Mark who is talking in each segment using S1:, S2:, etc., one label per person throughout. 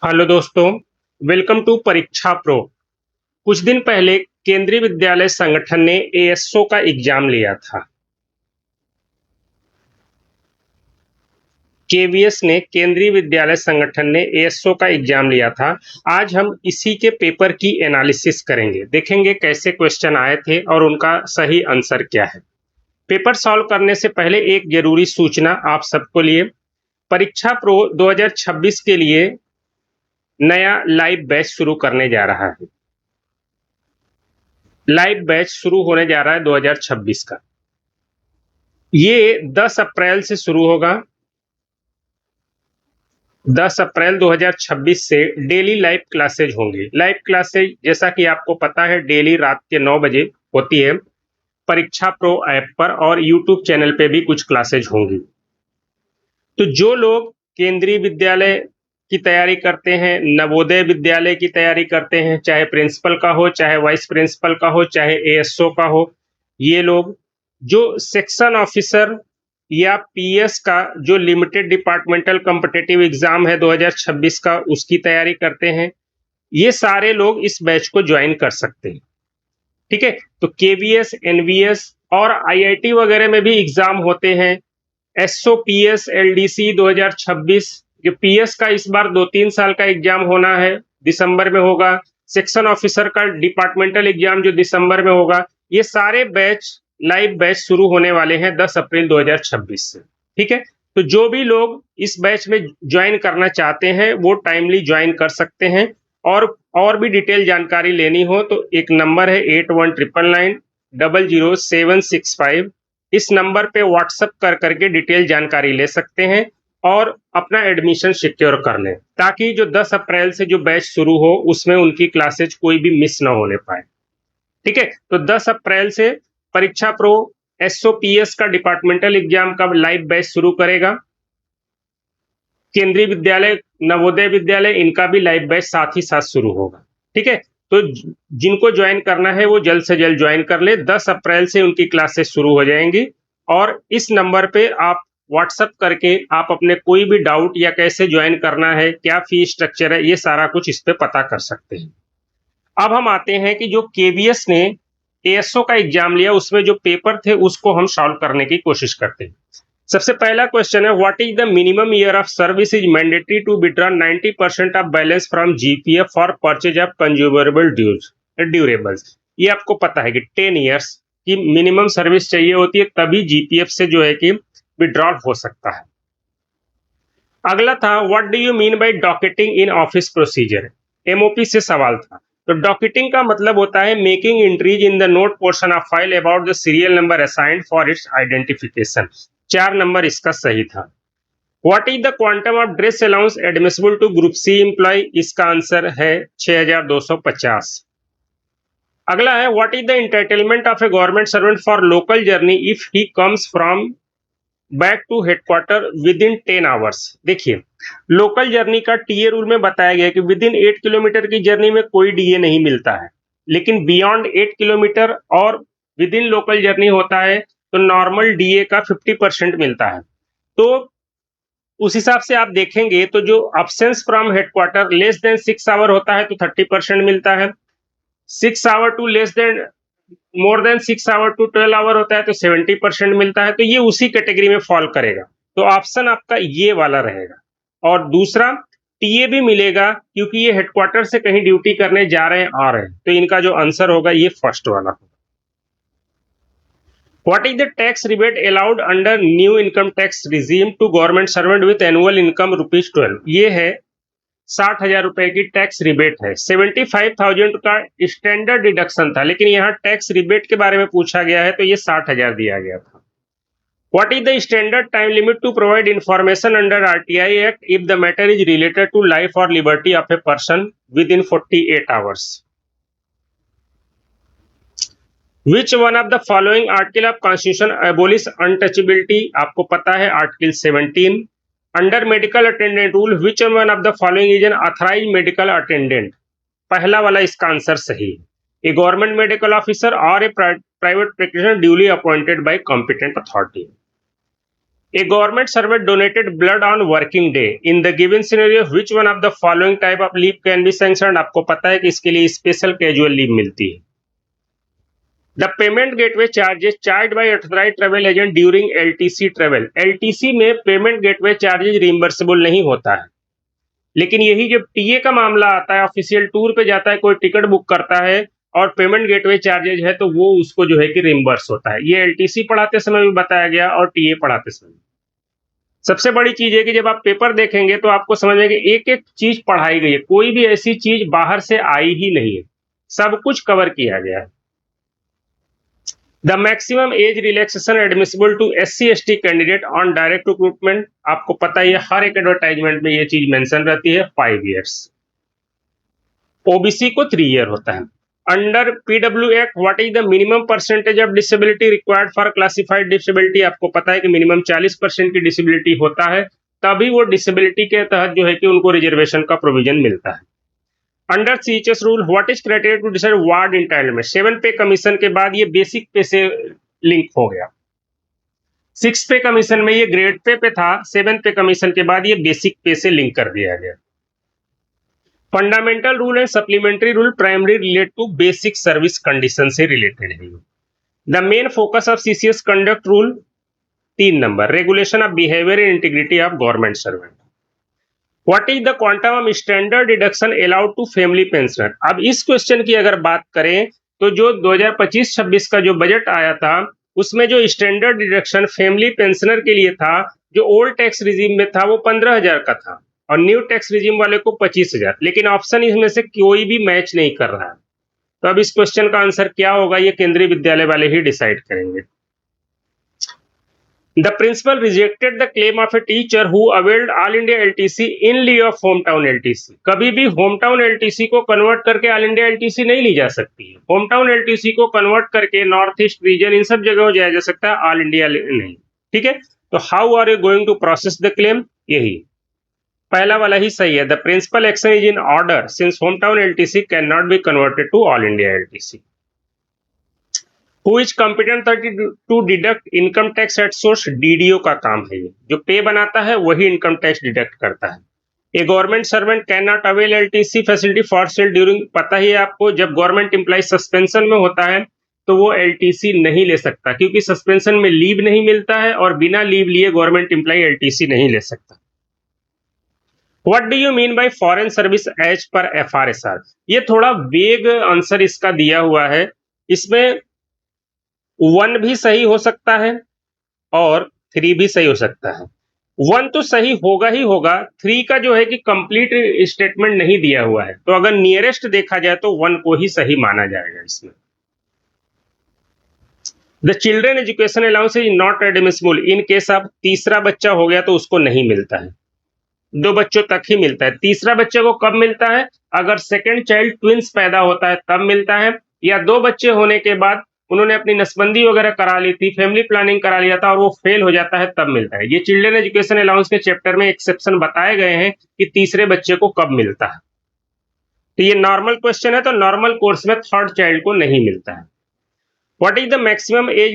S1: Hello दोस्तों, welcome to परीक्षा pro. कुछ दिन पहले केंद्रीय विद्यालय संगठन ने एएसओ का एग्जाम लिया था। केवीएस ने केंद्रीय विद्यालय संगठन ने एएसओ का एग्जाम लिया था। आज हम इसी के पेपर की एनालिसिस करेंगे, देखेंगे कैसे क्वेश्चन आए थे और उनका सही आंसर क्या है। पेपर सॉल्व करने से पहले एक जरूरी सूचना आप सबको लिए। परीक्षा प्रो 2026 के लिए नया लाइव बैच शुरू करने जा रहा है। लाइव बैच शुरू होने जा रहा है 2026 का। ये 10 अप्रैल से शुरू होगा। 10 अप्रैल 2026 से डेली लाइव क्लासेज होंगी। लाइव क्लासेज जैसा कि आपको पता है डेली रात के 9 बजे होती है। परीक्षा प्रो ऐप पर और यूट्यूब चैनल पे भी कुछ क्लासेज होंगी। तो जो लोग केंद्रीय विद्यालय की तैयारी करते हैं, नवोदय विद्यालय की तैयारी करते हैं, चाहे प्रिंसिपल का हो, चाहे वाइस प्रिंसिपल का हो, चाहे एएसओ का हो, ये लोग जो सेक्शन ऑफिसर या पीएस का जो लिमिटेड डिपार्टमेंटल कॉम्पिटिटिव एग्जाम है 2026 का, उसकी तैयारी करते हैं, ये सारे लोग इस बैच को ज्वाइन कर सकते हैं। ठीक है, तो केवीएस, एनवीएस और आईआईटी वगैरह में भी एग्जाम होते हैं। एसओपीएस एलडीसी 2026, जो पीएस का इस बार 2-3 साल का एग्जाम होना है, दिसंबर में होगा। सेक्शन ऑफिसर का डिपार्टमेंटल एग्जाम जो दिसंबर में होगा। ये सारे बैच लाइव बैच शुरू होने वाले हैं 10 अप्रैल 2026 से। ठीक है, तो जो भी लोग इस बैच में ज्वाइन करना चाहते हैं वो टाइमली ज्वाइन कर सकते हैं। और भी डिटेल जानकारी लेनी हो तो एक नंबर है 8199000765। इस नंबर पे व्हाट्सएप कर करके डिटेल जानकारी ले सकते हैं और अपना एडमिशन सिक्योर कर लें, ताकि जो 10 अप्रैल से जो बैच शुरू हो उसमें उनकी क्लासेज कोई भी मिस ना होने पाए। ठीक है, तो 10 अप्रैल से परीक्षा प्रो एसओपीएस का डिपार्टमेंटल एग्जाम का लाइव बैच शुरू करेगा। केंद्रीय विद्यालय, नवोदय विद्यालय, इनका भी लाइव बैच साथ ही साथ शुरू होगा। ठीक है, तो जिनको ज्वाइन करना है वो जल्द से जल्द ज्वाइन कर ले। 10 अप्रैल से उनकी क्लासेस शुरू हो जाएंगी और इस नंबर पे आप व्हाट्सएप करके आप अपने कोई भी डाउट या कैसे ज्वाइन करना है, क्या फी स्ट्रक्चर है, ये सारा कुछ इस पे पता कर सकते हैं। अब हम आते हैं कि जो केवीएस ने एएसओ का एग्जाम लिया उसमें जो पेपर थे उसको हम सॉल्व करने की कोशिश करते हैं। सबसे पहला क्वेश्चन है, what is the minimum year of service is mandatory to withdraw 90% of balance from GPF for purchase of consumable durables. ये आपको पता है कि 10 ईयर्स की मिनिमम सर्विस चाहिए होती है, तभी जीपीएफ से जो है कि विड्रॉल हो सकता है। अगला था, what do you mean by docketing in office procedure. MOP से सवाल था। तो डॉकेटिंग का मतलब होता है making entries in the note portion of file about the serial number assigned for its identification. 4 number इसका सही था। What is the quantum of dress allowance admissible to group C employee, इसका आंसर है 6250। अगला है, what is the entitlement of a government servant for local journey if he comes from back to headquarter within 10 hours. देखिए, local journey का TA rule में बताया गया कि विद इन 8 किलोमीटर की जर्नी में कोई डीए नहीं मिलता है, लेकिन बियॉन्ड 8 किलोमीटर और विद इन लोकल जर्नी होता है तो नॉर्मल डीए का 50% मिलता है। तो उस हिसाब से आप देखेंगे तो जो absence from headquarter less than 6 hour होता है तो 30% मिलता है। 6 hour to less than more than 6 hour to 12 hour होता है तो 70% मिलता है। तो ये उसी कैटेगरी में फॉल करेगा, तो ऑप्शन आपका ये वाला रहेगा। और दूसरा, टीए भी मिलेगा क्योंकि ये हेडक्वार्टर से कहीं ड्यूटी करने जा रहे हैं आ रहे हैं, तो इनका जो आंसर होगा ये फर्स्ट वाला होगा। What is the tax rebate allowed under new income tax regime to government servant with annual income ₹12? ये है 60,000 रुपए की टैक्स रिबेट है। 75,000 का स्टैंडर्ड डिडक्शन था, लेकिन यहाँ टैक्स रिबेट के बारे में पूछा गया है तो ये 60,000 दिया गया था। What is the standard time limit to provide information under RTI Act if the matter is related to life or liberty of a person within 48 hours? Which one of the following article of Constitution abolish untouchability? आपको पता है article 17। Under medical attendant rule which one of the following is an authorised medical attendant. पहला वाला इसका answer सही है। A government medical officer और a private practitioner duly appointed by competent authority. A government servant donated blood on working day. In the given scenario, which one of the following type of leave can be sanctioned? आपको पता है कि इसके लिए special casual leave मिलती है. The payment gateway charges charged by authorized travel agent during LTC travel. LTC में payment gateway charges रिइंबर्सेबल नहीं होता है, लेकिन यही जब टीए का मामला आता है, ऑफिशियल टूर पे जाता है, कोई टिकट बुक करता है और पेमेंट गेटवे चार्जेज है, तो वो उसको जो है कि रिइंबर्स होता है. ये एलटीसी पढ़ाते समय भी बताया गया और टीए पढ़ाते समय. सबसे बड़ी चीज है कि जब आप पेपर देखेंगे तो आपको समझ में कि एक एक चीज पढ़ाई गई है, कोई भी ऐसी चीज बाहर से आई ही नहीं है, सब कुछ कवर किया गया है. The maximum age relaxation admissible to SC/ST candidate on direct recruitment, आपको पता है हर एक एडवर्टाइजमेंट में ये चीज मेंशन रहती है, 5 years. ओबीसी को 3 year होता है. Under PW act what is the minimum percentage of disability required for classified disability, आपको पता है कि मिनिमम 40% की डिसेबिलिटी होता है, तभी वो डिसेबिलिटी के तहत जो है कि उनको रिजर्वेशन का प्रोविजन मिलता है. Under CHS rule what is criteria to decide ward entitlement, 7 pay commission के बाद ये बेसिक पे से लिंक हो गया. 6 पे कमीशन में ये ग्रेड पे था, 7 पे कमीशन के बाद ये बेसिक पे से लिंक कर दिया गया. Fundamental rule and supplementary rule primary relate to basic service condition से रिलेटेड है. The main focus of CCS conduct rule 3 number, regulation of behaviour and integrity of government servant. What is the quantum of standard deduction allowed to family pensioner. अब इस question की अगर बात करें तो जो 2025-26 का जो बजट आया था उसमें जो स्टैंडर्ड डिडक्शन फैमिली पेंशनर के लिए था, जो ओल्ड टैक्स रिजीम में था वो 15,000 का था और न्यू टैक्स रिजीम वाले को 25,000, लेकिन ऑप्शन इसमें से कोई भी मैच नहीं कर रहा है. तो अब इस क्वेश्चन का आंसर क्या होगा ये केंद्रीय विद्यालय वाले ही डिसाइड करेंगे. The principal rejected the claim of a teacher who availed All India LTC in lieu of hometown LTC. कभी भी hometown LTC को कन्वर्ट करके All India LTC नहीं ली जा सकती है. hometown LTC को कन्वर्ट करके नॉर्थ ईस्ट रीजन इन सब जगहों जाया जा सकता है, ऑल इंडिया नहीं. ठीक है, तो how are you going to process the claim, यही पहला वाला ही सही है. The principal action is in order since hometown LTC can not be converted to all India LTC. Who is competent to deduct income tax at source? DDO का काम है ये, जो पे बनाता है वही इनकम टैक्स डिडक्ट करता है. A government servant can not avail LTC facility for sale during, पता ही है आपको, जब गवर्नमेंट एम्प्लॉय सस्पेंशन में होता है तो वो LTC नहीं ले सकता, क्योंकि सस्पेंशन में लीव नहीं मिलता है और बिना लीव लिए गवर्नमेंट एम्प्लॉय LTC नहीं ले सकता. What do you mean by foreign service as per FRSR, ये थोड़ा वेग आंसर इसका दिया हुआ है. इसमें 1 भी सही हो सकता है और 3 भी सही हो सकता है. 1 तो सही होगा ही होगा, 3 का जो है कि कंप्लीट स्टेटमेंट नहीं दिया हुआ है, तो अगर नियरेस्ट देखा जाए तो 1 को ही सही माना जाएगा इसमें. The children education allowance is not admissible in case of, तीसरा बच्चा हो गया तो उसको नहीं मिलता है, 2 बच्चों तक ही मिलता है. तीसरा बच्चे को कब मिलता है, अगर सेकेंड चाइल्ड ट्विंस पैदा होता है तब मिलता है, या 2 बच्चे होने के बाद उन्होंने अपनी नसबंदी वगैरह करा ली थी, फैमिली प्लानिंग करा लिया था और वो फेल हो जाता है तब मिलता है. ये चिल्ड्रन एजुकेशन अलाउंस के चैप्टर में एक्सेप्शन बताए गए हैं कि तीसरे बच्चे को कब मिलता है. तो ये नॉर्मल क्वेश्चन है, तो नॉर्मल कोर्स में थर्ड चाइल्ड को नहीं मिलता है. What is the maximum age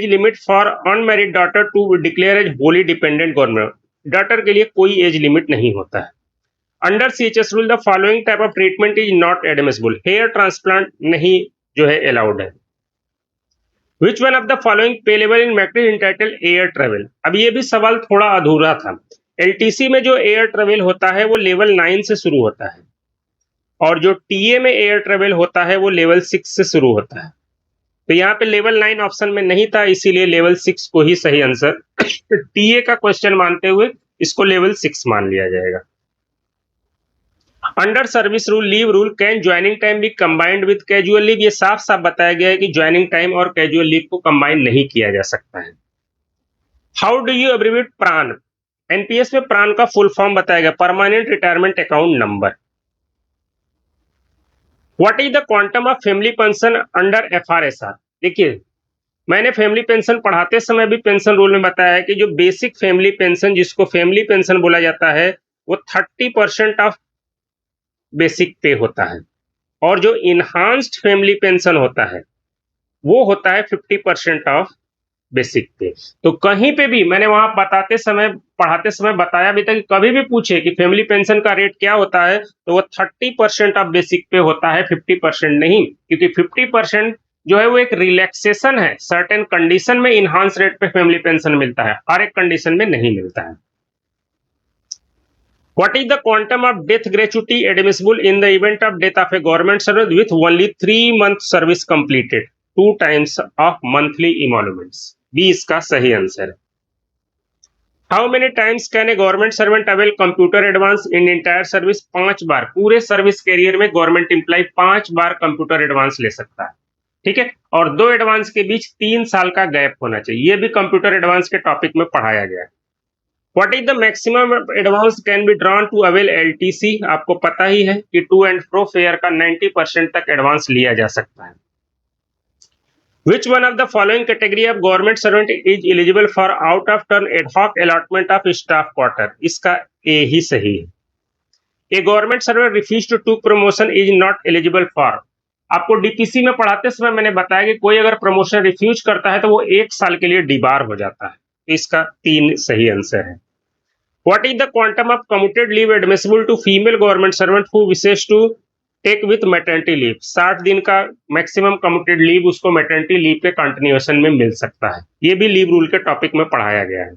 S1: limit for unmarried daughter to declare as wholly dependent government, daughter के लिए कोई एज लिमिट नहीं होता है. Under CHS rule the following type of treatment is not admissible, hair transplant नहीं जो है allowed है. Which one of the following pay level in matrix entitle air travel, अब ये भी सवाल थोड़ा अधूरा था. LTC में जो एयर ट्रेवल होता है वो लेवल 9 से शुरू होता है और जो TA में एयर ट्रेवल होता है वो लेवल 6 से शुरू होता है. तो यहाँ पे लेवल 9 ऑप्शन में नहीं था, इसीलिए लेवल 6 को ही सही आंसर TA का क्वेश्चन मानते हुए इसको लेवल 6 मान लिया जाएगा. Under service rule leave rule can joining time B combined with casual leave, ये साफ साफ बताया गया है कि ज्वाइनिंग टाइम और कैजुअल लीव को कंबाइन नहीं किया जा सकता है. हाउ डू यू एब्रिविएट प्रान, NPS में प्रान का फुल फॉर्म बताया गया, permanent retirement account number. What is the quantum of family pension under FRSR, देखिए मैंने फैमिली पेंशन पढ़ाते समय भी पेंशन रूल में बताया है कि जो बेसिक फैमिली पेंशन जिसको फैमिली पेंशन बोला जाता है वो 30% ऑफ बेसिक पे होता है और जो इनहांस्ड फैमिली पेंशन होता है वो होता है 50% ऑफ बेसिक पे। तो कहीं पे भी मैंने वहां पढ़ाते समय बताया भी था कि कभी भी पूछे कि फैमिली पेंशन का रेट क्या होता है, तो वो 30% ऑफ बेसिक पे होता है, 50% नहीं, क्योंकि 50% जो है वो एक रिलैक्सेशन है, सर्टेन कंडीशन में इनहांस रेट पे फैमिली पेंशन मिलता है, हर एक कंडीशन में नहीं मिलता है। What is the quantum of death gratuity admissible in the event of death of a government servant with only 3 month service completed? 2 times of monthly emoluments. B इसका सही आंसर है। How many times can a government servant avail computer advance in entire service? 5 बार, पूरे service career में government employ 5 बार computer advance ले सकता है, ठीक है। और 2 एडवांस के बीच 3 साल का गैप होना चाहिए, ये भी कंप्यूटर एडवांस के टॉपिक में पढ़ाया गया है। What is the maximum advance can be drawn to avail LTC? आपको पता ही है कि टू एंड फ्रो फेयर का 90% तक एडवांस लिया जा सकता है। Which one of the following category of government servant is eligible for out of turn ad hoc allotment of staff quarter? इसका A ही सही है। A government servant refused to took promotion is not eligible for. आपको DPC में पढ़ाते समय मैंने बताया कि कोई अगर प्रमोशन रिफ्यूज करता है तो वो 1 साल के लिए डिबार हो जाता है। इसका 3 सही आंसर है। What is the quantum of commuted leave admissible to female government servant who wishes to take with maternity leave? 60 दिन का मैक्सिमम कम्यूटेड लीव उसको मैटरनिटी लीव के कंटिन्यूएशन में मिल सकता है, ये भी लीव रूल के टॉपिक में पढ़ाया गया है।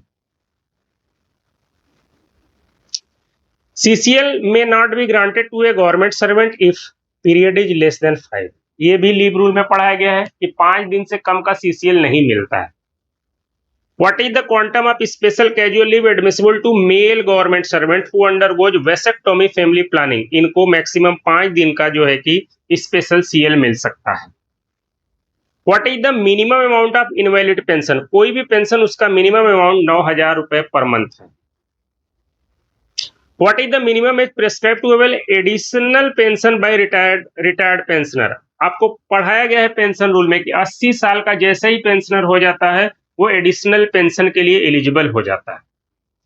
S1: CCL may not be granted to a government servant if period is less than 5. ये भी लीव रूल में पढ़ाया गया है कि 5 दिन से कम का CCL नहीं मिलता है। What is the quantum of special casual leave admissible to male government servant who undergoes vasectomy family planning? इनको मैक्सिमम 5 दिन का जो है कि स्पेशल CL मिल सकता है। What is the minimum amount of invalid pension? कोई भी पेंशन उसका मिनिमम अमाउंट 9,000 रुपए पर मंथ है। What is the minimum age prescribed to avail additional pension by retired pensioner? आपको पढ़ाया गया है पेंशन रूल में कि 80 साल का जैसे ही पेंशनर हो जाता है वो एडिशनल पेंशन के लिए एलिजिबल हो जाता है,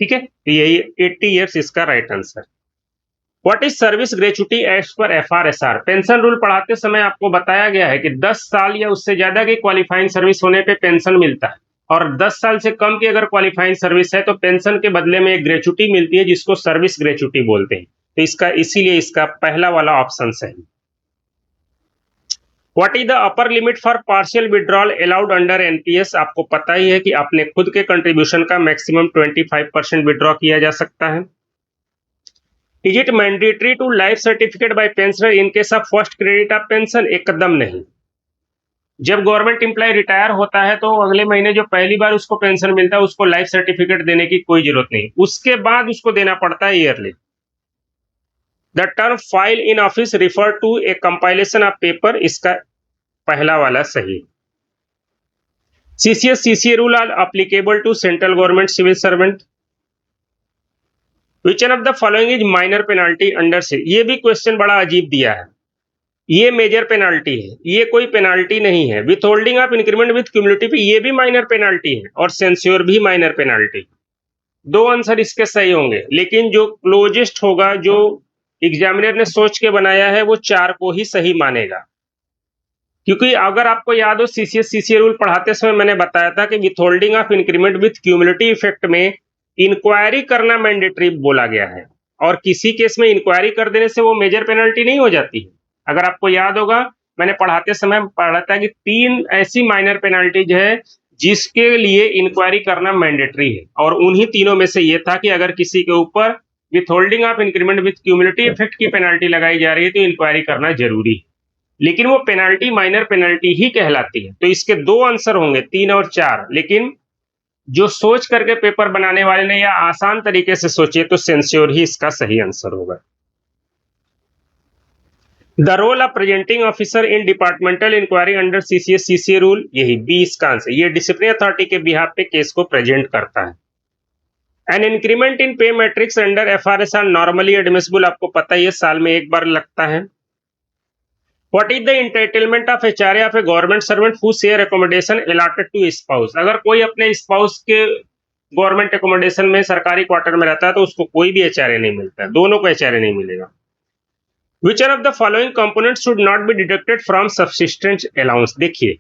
S1: ठीक है। तो यही 80 इयर्स इसका right answer. What is service gratuity as per FRSR? Pension rule पढ़ाते समय आपको बताया गया है कि 10 साल या उससे ज्यादा की क्वालिफाइंग सर्विस होने पे पेंशन मिलता है, और 10 साल से कम की अगर क्वालिफाइंग सर्विस है तो पेंशन के बदले में एक ग्रेचुटी मिलती है जिसको सर्विस ग्रेचुटी बोलते हैं। तो इसका इसीलिए इसका पहला वाला ऑप्शन सही। What is the upper limit for partial withdrawal allowed under NPS? आपको पता ही है कि अपने खुद के कंट्रीब्यूशन का मैक्सिमम 25% विड्रॉ किया जा सकता है। Is it mandatory to life certificate by pensioner in case of first credit of pension? एकदम नहीं। जब गवर्नमेंट एम्प्लॉय रिटायर होता है तो अगले महीने जो पहली बार उसको पेंशन मिलता है उसको लाइफ सर्टिफिकेट देने की कोई जरूरत नहीं, उसके बाद उसको देना पड़ता है yearly. The term file in office refer to a compilation of paper, इसका पहला वाला सही। CCS CCA rule are applicable to central government civil servant. Which one of the following is minor penalty under से? ये भी question बड़ा अजीब दिया है, ये मेजर पेनाल्टी है, ये कोई पेनाल्टी नहीं है। With holding of increment with cumulative ये भी माइनर पेनाल्टी है, और सेंस्योर भी माइनर पेनाल्टी। 2 आंसर इसके सही होंगे, लेकिन जो क्लोजेस्ट होगा, जो एग्जामिनर ने सोच के बनाया है, वो 4 को ही सही मानेगा। क्योंकि अगर आपको याद हो CCS CCA रूल पढ़ाते समय मैंने बताया था कि with holding of increment with cumulative effect में इंक्वायरी करना मैंडेटरी बोला गया है, और किसी केस में इंक्वायरी कर देने से वो मेजर पेनल्टी नहीं हो जाती है। अगर आपको याद होगा मैंने पढ़ाते समय पढ़ा था कि 3 ऐसी माइनर पेनल्टीज है जिसके लिए इंक्वायरी करना मैंडेटरी है, और उन्हीं तीनों में से ये था कि अगर किसी के ऊपर with holding of increment with cumulative effect की पेनल्टी लगाई जा रही है तो इंक्वायरी करना जरूरी है, लेकिन वो पेनल्टी माइनर पेनल्टी ही कहलाती है। तो इसके 2 आंसर होंगे, 3 और 4, लेकिन जो सोच करके पेपर बनाने वाले ने या आसान तरीके से सोचे तो सेंस्योर ही इसका सही आंसर होगा। The role of presenting officer in departmental inquiry under CCS CCA rule, यही 20 का आंसर। ये डिसिप्लिनरी अथॉरिटी के बिहाफ पे केस को प्रेजेंट करता है। An increment in pay matrix under FRSR normally admissible, आपको पता ही है साल में 1 बार लगता है। What is the entitlement of HRA of a government servant who share accommodation allotted to spouse? अगर कोई अपने स्पाउस के गवर्नमेंट एकोमोडेशन में सरकारी क्वार्टर में रहता है तो उसको कोई भी HRA नहीं मिलता है, दोनों को HRA नहीं मिलेगा। Which one of the following components should not be deducted from subsistence allowance? देखिए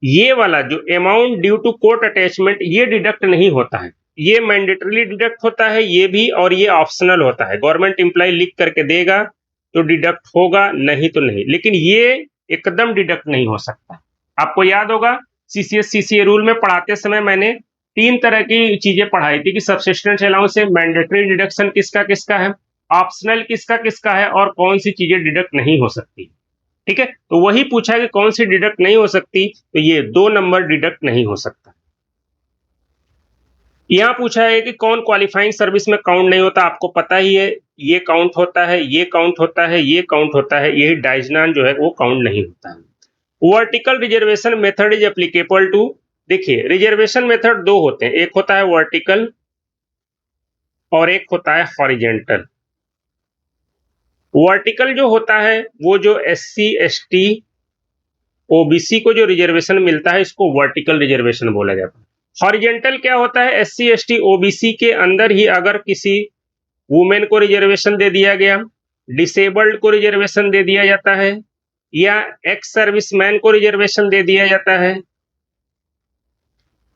S1: ये वाला जो amount due to court attachment ये डिडक्ट नहीं होता है, ये मैंडेटरीली डिडक्ट होता है ये भी, और ये ऑप्शनल होता है। गवर्नमेंट एम्प्लॉय लिख करके देगा तो डिडक्ट होगा, नहीं तो नहीं, लेकिन ये एकदम डिडक्ट नहीं हो सकता। आपको याद होगा सीसीएस सीसीए रूल में पढ़ाते समय मैंने 3 तरह की चीजें पढ़ाई थी कि सब्सिस्टेंस अलाउंस से मैंडेटरी डिडक्शन किसका किसका है, ऑप्शनल किसका किसका है, और कौन सी चीजें डिडक्ट नहीं हो सकती। ठीक है, तो वही पूछा कि कौन सी डिडक्ट नहीं हो सकती, तो ये 2 नंबर डिडक्ट नहीं हो सकता। यहां पूछा है कि कौन क्वालिफाइंग सर्विस में काउंट नहीं होता, आपको पता ही है, ये काउंट होता है, ये काउंट होता है, ये काउंट होता है, यही डाइजनान जो है वो काउंट नहीं होता है। Vertical reservation method is applicable to, देखिए रिजर्वेशन मेथड 2 होते हैं, एक होता है वर्टिकल और एक होता है हॉरिजेंटल। वर्टिकल जो होता है वो जो एससी एसटी ओबीसी को जो रिजर्वेशन मिलता है इसको वर्टिकल रिजर्वेशन बोला जाता है। हॉरिजेंटल क्या होता है, एससी एसटी ओबीसी के अंदर ही अगर किसी वुमेन को रिजर्वेशन दे दिया गया, डिसेबल्ड को रिजर्वेशन दे दिया जाता है, या एक्स सर्विसमैन को रिजर्वेशन दे दिया जाता है,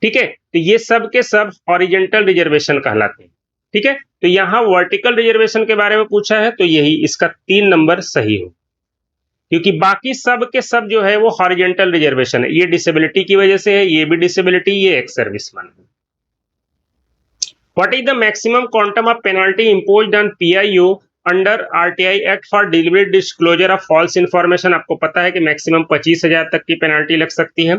S1: ठीक है, तो ये सब के सब हॉरिजेंटल रिजर्वेशन कहलाते हैं। ठीक है, तो यहां वर्टिकल रिजर्वेशन के बारे में पूछा है तो यही इसका 3 नंबर सही हो, क्योंकि बाकी सब के सब जो है वो हॉरिजेंटल रिजर्वेशन है। ये डिसेबिलिटी की वजह से है, ये भी डिसेबिलिटी, ये एक्स सर्विसमैन है। What is the maximum quantum of penalty imposed on PIO under RTI act for delivery disclosure of false information? आपको पता है कि मैक्सिमम 25,000 तक की पेनल्टी लग सकती है।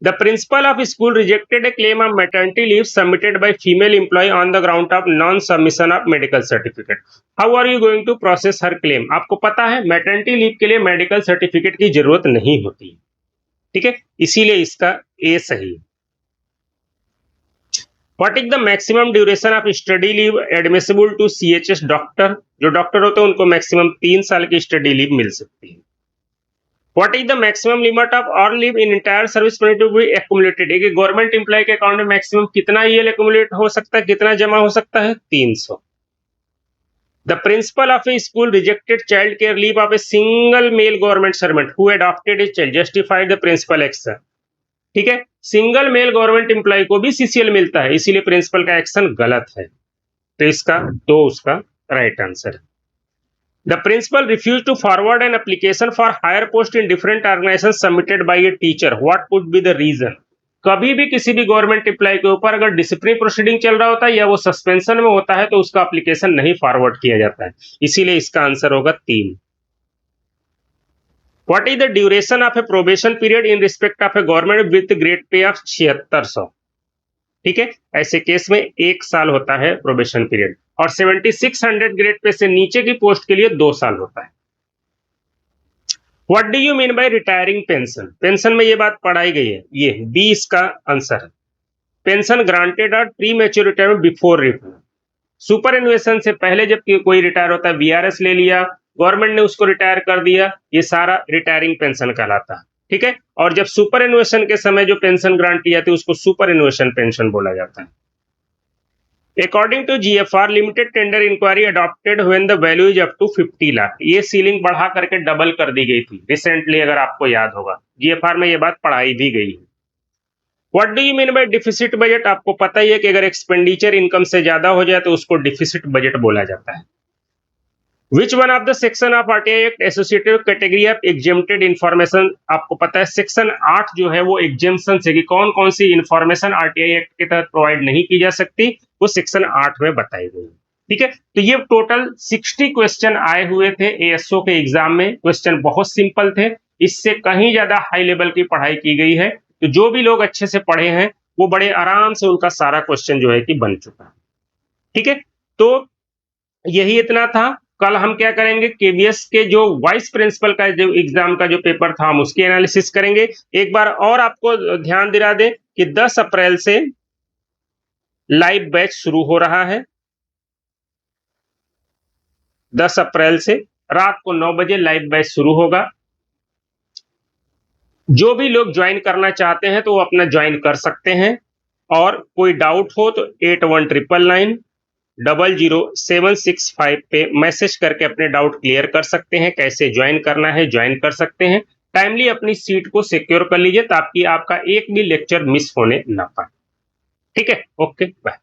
S1: The principal of school rejected a claim of maternity leave submitted by female employee on the ground of non-submission of medical certificate. How are you going to process her claim? आपको पता है maternity leave के लिए medical certificate की जरूरत नहीं होती है, ठीक है, इसीलिए इसका ए सही है। What is the maximum duration of study leave admissible to CHS doctor? जो डॉक्टर होते हैं उनको मैक्सिमम 3 साल की स्टडी लीव मिल सकती है। What is the maximum limit of earned leave in entire service period to be accumulated? एक government employ के अकाउंट में मैक्सिमम कितना ईएल एक्यूमुलेट हो सकता है, कितना जमा हो सकता है? 300। The principal of a school rejected child care leave of a single male government servant who adopted his child, justified the principal action. ठीक है, सिंगल मेल गवर्नमेंट एम्प्लॉय को भी सीसीएल मिलता है, इसीलिए प्रिंसिपल का एक्शन गलत है, तो इसका 2 उसका राइट आंसर है। The principal refused to forward an application for higher post in different organizations submitted by a teacher. What could be the reason? कभी भी किसी भी गवर्नमेंट एम्प्लॉय के ऊपर अगर डिसिप्लिनरी प्रोसीडिंग चल रहा होता है या वो सस्पेंशन में होता है तो उसका एप्लीकेशन नहीं फॉरवर्ड किया जाता है, इसीलिए इसका आंसर होगा 3। What is the duration of a probation period in respect of a government with grade pay of 7600? ठीक है, ऐसे केस में 1 साल होता है प्रोबेशन पीरियड, और 7600 ग्रेड पे से नीचे की पोस्ट के लिए 2 साल होता है। What do you mean bye retiring pension? Pension में ये बात पढ़ाई गई है, ये बी इसका आंसर है। पेंशन ग्रांटेड और premature retirement before retirement, superannuation से पहले जब कोई रिटायर होता है, वीआरएस ले लिया, गवर्नमेंट ने उसको रिटायर कर दिया, ये सारा रिटायरिंग पेंशन कहलाता है, ठीक है, और जब सुपर एनुएशन के समय जो पेंशन ग्रांट की जाती है उसको सुपर एनुएशन पेंशन बोला जाता है। According to GFR, limited tender inquiry adopted when the value is up to 50 lakh, ये सीलिंग बढ़ा करके डबल कर दी गई थी रिसेंटली, अगर आपको याद होगा GFR में ये बात पढ़ाई भी गई है। What do you mean by deficit budget? आपको पता ही है कि अगर एक्सपेंडिचर इनकम से ज्यादा हो जाए तो उसको डिफिसिट बजट बोला जाता है। Which one of the section of RTI Act associated category of exempted information? आपको पता है सेक्शन 8 जो है वो एग्जेम्पशन से कि कौन कौन सी इंफॉर्मेशन आरटीआई एक्ट के तहत प्रोवाइड नहीं की जा सकती, वो सेक्शन 8 में बताई गई। ठीक है, तो ये टोटल 60 क्वेश्चन आए हुए थे एएसओ के एग्जाम में। क्वेश्चन बहुत सिंपल थे, इससे कहीं ज्यादा हाई लेवल की पढ़ाई की गई है, तो जो भी लोग अच्छे से पढ़े हैं वो बड़े आराम से उनका सारा क्वेश्चन जो है कि बन चुका है। ठीक है, तो यही इतना था। कल हम क्या करेंगे, केवीएस के जो वाइस प्रिंसिपल का जो एग्जाम का जो पेपर था हम उसकी एनालिसिस करेंगे। एक बार और आपको ध्यान दिला दें कि 10 अप्रैल से लाइव बैच शुरू हो रहा है। 10 अप्रैल से रात को 9 बजे लाइव बैच शुरू होगा। जो भी लोग ज्वाइन करना चाहते हैं तो वो अपना ज्वाइन कर सकते हैं, और कोई डाउट हो तो 8199900765 पे मैसेज करके अपने डाउट क्लियर कर सकते हैं। कैसे ज्वाइन करना है ज्वाइन कर सकते हैं। टाइमली अपनी सीट को सिक्योर कर लीजिए ताकि आपका एक भी लेक्चर मिस होने ना पाए। ठीक है, ओके बाय।